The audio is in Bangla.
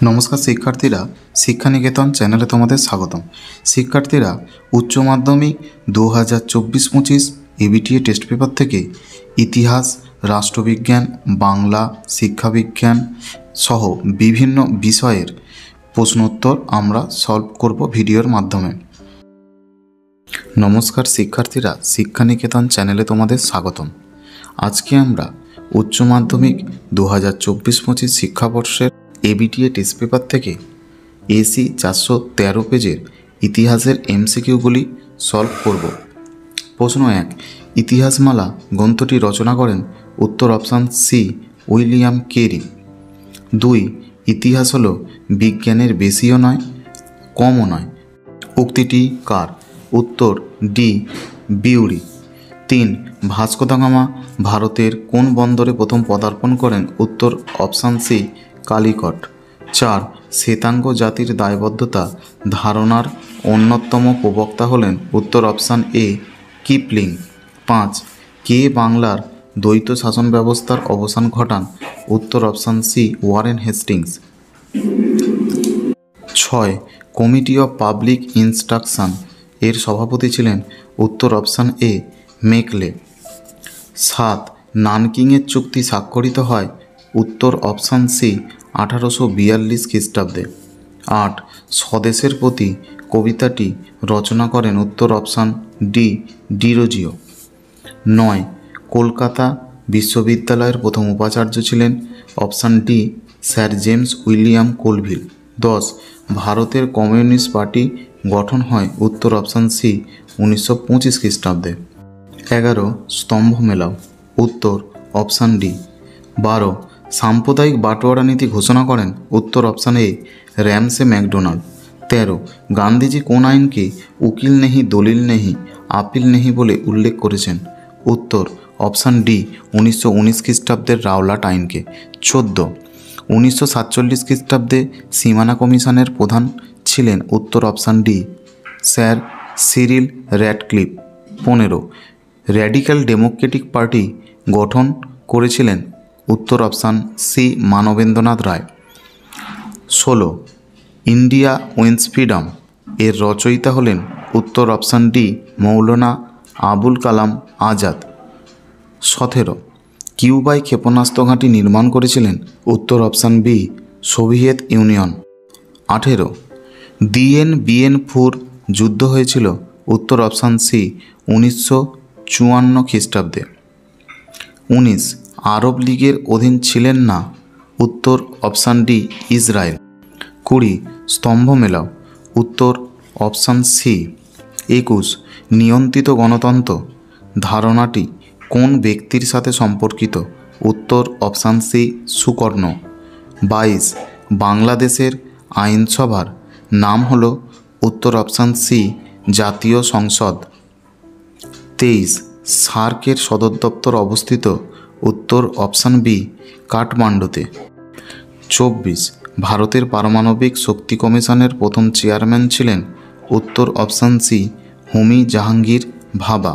নমস্কার শিক্ষার্থীরা, শিক্ষানিকেতন চ্যানেলে তোমাদের স্বাগতম। শিক্ষার্থীরা, উচ্চ মাধ্যমিক 2024-25 এবিটিএ টেস্ট পেপার থেকে ইতিহাস, রাষ্ট্রবিজ্ঞান, বাংলা, শিক্ষাবিজ্ঞান সহ বিভিন্ন বিষয়ের প্রশ্নোত্তর আমরা সলভ করব ভিডিওর মাধ্যমে। নমস্কার শিক্ষার্থীরা, শিক্ষানিকেতন চ্যানেলে তোমাদের স্বাগতম। আজকে আমরা উচ্চ মাধ্যমিক 2024-25 শিক্ষাবর্ষের এবিটিএ টেস্ট পেপার থেকে এসি 413 পেজের ইতিহাসের এমসিকিউগুলি সলভ করব। প্রশ্ন 1, ইতিহাসমালা গ্রন্থটি রচনা করেন? উত্তর অপশান সি, উইলিয়াম কেরি। 2, ইতিহাস হলো বিজ্ঞানের বেশিও নয় কমও নয়। উক্তিটি কার? উত্তর ডি, বিউরি। 3, ভাস্কো দা গামা ভারতের কোন বন্দরে প্রথম পদার্পণ করেন? উত্তর অপশান সি, কালিকট। 4, শ্বেতাঙ্গ জাতির দায়বদ্ধতা ধারণার অন্যতম প্রবক্তা হলেন? উত্তর অপশান এ, কিপলিং। 5, কে বাংলার দ্বৈত শাসন ব্যবস্থার অবসান ঘটান? উত্তর option C, Warren Hastings. 6, committee of public instruction এর সভাপতি ছিলেন? উত্তর অপশান এ, মেকলে। 7, নানকিংয়ের চুক্তি স্বাক্ষরিত হয়? উত্তর অপশান সি, 1842 খ্রিস্টাব্দে। 8, স্বদেশের প্রতি কবিতাটি রচনা করেন? উত্তর অপশান ডি, ডিরোজিও। 9, কলকাতা বিশ্ববিদ্যালয়ের প্রথম উপাচার্য ছিলেন? Option D, sir James William Colvile. 10, ভারতের কমিউনিস্ট পার্টি গঠন হয়? উত্তর অপশান সি, 1925 খ্রিস্টাব্দে। 11, স্তম্ভ মেলাও? উত্তর অপশান ডি। 12, সাম্প্রদায়িক বাটোয়ারা নীতি ঘোষণা করেন? উত্তর option A, Ramsay McDonald. 13, Gandhiji কোন আইনকে উকিল নেহি দলিল নেহি আপিল নেহি বলে উল্লেখ করেছেন? উত্তর অপশান ডি, 1919 খ্রিস্টাব্দের রাওলাট আইনকে। 14, 1947 খ্রিস্টাব্দে সীমানা কমিশনের প্রধান ছিলেন? উত্তর option D, sir Cyril Radcliffe. 15, radical Democratic party গঠন করেছিলেন? উত্তর অপশান সি, মানবেন্দ্রনাথ রায়। 16, ইন্ডিয়া উইন্স ফ্রিডম এর রচয়িতা হলেন? উত্তর অপশান ডি, মৌলানা আবুল কালাম আজাদ। 17, কিউবায় ক্ষেপণাস্ত্র ঘাঁটি নির্মাণ করেছিলেন? উত্তর অপশান বি, সোভিয়েত ইউনিয়ন। 18, দিয়েন বিয়েন ফুর যুদ্ধ হয়েছিল? উত্তর অপশান সি, 1954 খ্রিস্টাব্দে। 19, আরব লীগের অধীন ছিলেন না? উত্তর অপশান ডি, ইসরায়েল। 20, স্তম্ভ মেলাও? উত্তর অপশান সি। 21, নিয়ন্ত্রিত গণতন্ত্র ধারণাটি কোন ব্যক্তির সাথে সম্পর্কিত? উত্তর অপশান সি, সুকর্ণ। 22, বাংলাদেশের আইনসভার নাম হল? উত্তর অপশান সি, জাতীয় সংসদ। 23, সার্কের সদর দপ্তর অবস্থিত? উত্তর অপশান বি, কাঠমান্ডুতে। 24, ভারতের পারমাণবিক শক্তি কমিশনের প্রথম চেয়ারম্যান ছিলেন? উত্তর অপশান সি, হোমি জাহাঙ্গীর ভাবা।